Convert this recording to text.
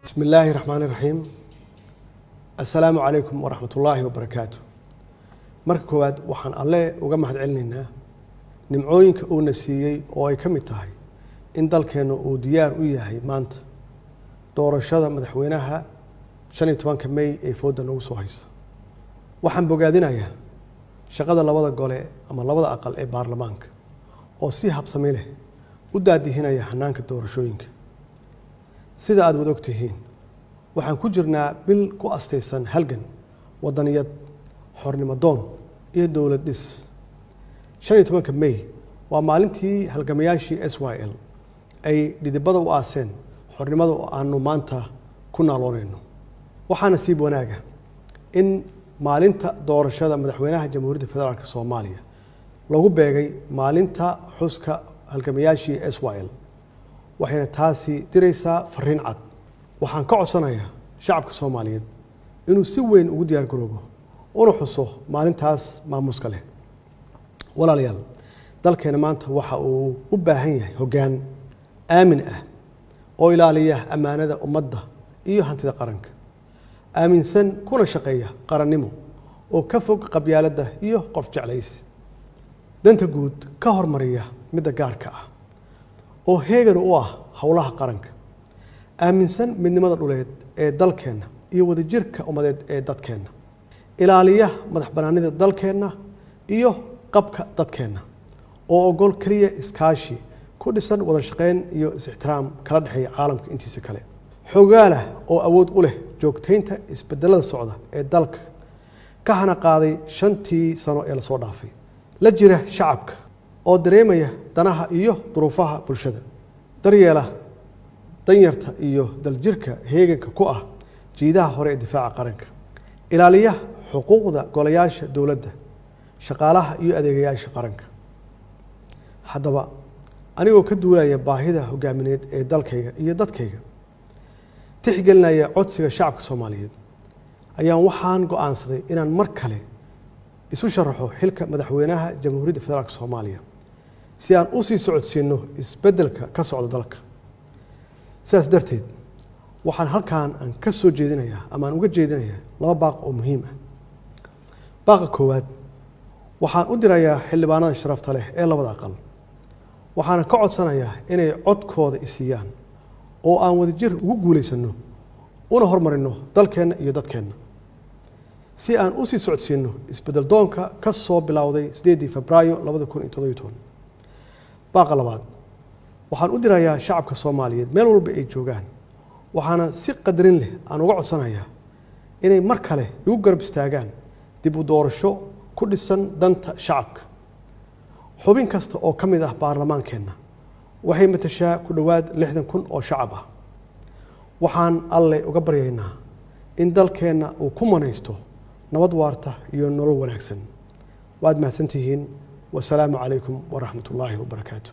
بسم الله الرحمن الرحيم السلام عليكم ورحمة الله وبركاته marka koowaad waxaan alle uga mahad celinaynaa nimcooyinka uu nasiiyay oo ay kamid tahay in dalkeenu uu diyaar u yahay maanta doorashada madaxweynaha 15 May ee fooda nagu soo haysa waxaan bogaadinayaa shaqada labada gole ama labada aqal ee baarlamaanka oo si habsami leh u daadihinaya hanaanka doorashooyinka sida aad wada ogtihiin waxaan ku jirnaa bil ku astaysan halgan wadaniyad xornimo doon iyo dawlad dhis 15 May waa maalintii halgamayaashii SYL ay dhidibada u aaseen xornimada oo aanu maanta ku naaloonayno waxaa nasiib wanaaga in maalinta doorashada madaxweynaha jamhuuriyadda federaalka Soomaaliya lagu beegay maalinta xuska halgamayaashii SYL waxayna taasi diraysaa fariin cad waxaan ka codsanayaa shacabka Soomaaliyeed inuu si weyn ugu diyaar garoobo una xuso maalintaas maamuuska leh walaalayaal dalkeena maanta waxa uu u baahan yahay hoggaan aamin ah oo ilaaliya amaanada ummadda iyo hantida qaranka aaminsan kuna shaqeeya qarannimo oo ka fog qabyaaladda iyo qof jeclaysi danta guud ka hormariya midda gaarka ah oo heegan u ah hawlaha qaranka aaminsan midnimada dhuleed ee dalkeena iyo wadajirka ummadeed ee dadkeena ilaaliya madax banaanida dalkeena iyo qabka dadkeena oo ogol kaliya iskaashi ku dhisan wada shaqeyn iyo is-ixtiraam kala dhaxeeya caalamka intiisa kale xogaala oo awood u leh joogteynta isbedelada socda ee dalka ka hana qaaday 5 sano ee la soo dhaafay la jira shacabka oo dareemaya danaha iyo duruufaha bulshada daryeela danyarta iyo daljirka heeganka ku ah jiidaha hore ee difaaca qaranka ilaaliya xuquuqda golayaasha dawladda shaqaalaha iyo adeegayaasha qaranka haddaba anigoo ka duulaya baahida hogaamineed ee dalkayga iyo dadkayga tixgelinaya codsiga shacabka Soomaaliyeed ayaan waxaan go'aansaday inaan mar kale isu sharaxo xilka madaxweynaha jamhuuriyadda federaalka Soomaaliya si aan u sii socodsiino isbedelka ka socda dalka sidaas darteed waxaan halkaan aan ka soo jeedinayaa ama aan uga jeedinayaa laba baaq oo muhiim ah baaqa koowaad waxaan u dirayaa xildhibaanada sharafta leh ee labada aqal waxaan ka codsanayaa inay codkooda isiyaan oo aan wadajir ugu guuleysano una hormarino dalkeena iyo dadkeena si aan u sii socodsiino isbedel doonka ka soo bilowday 8 Febraayo 2017 baaqa labaad waxaan u dirayaa shacabka Soomaaliyeed meel walba ay joogaan waxaana si qadarin leh aan uga codsanayaa inay mar kale igu garab istaagaan dib u doorasho ku dhisan danta shacabka xubin kasta oo kamid ah baarlamaankeena waxay matashaa ku dhawaad 60,000 oo shacab ah waxaan alle uga baryaynaa in dalkeena uu ku manaysto nabad waarta iyo nolol wanaagsan waad mahadsantihiin والسلام عليكم ورحمة الله وبركاته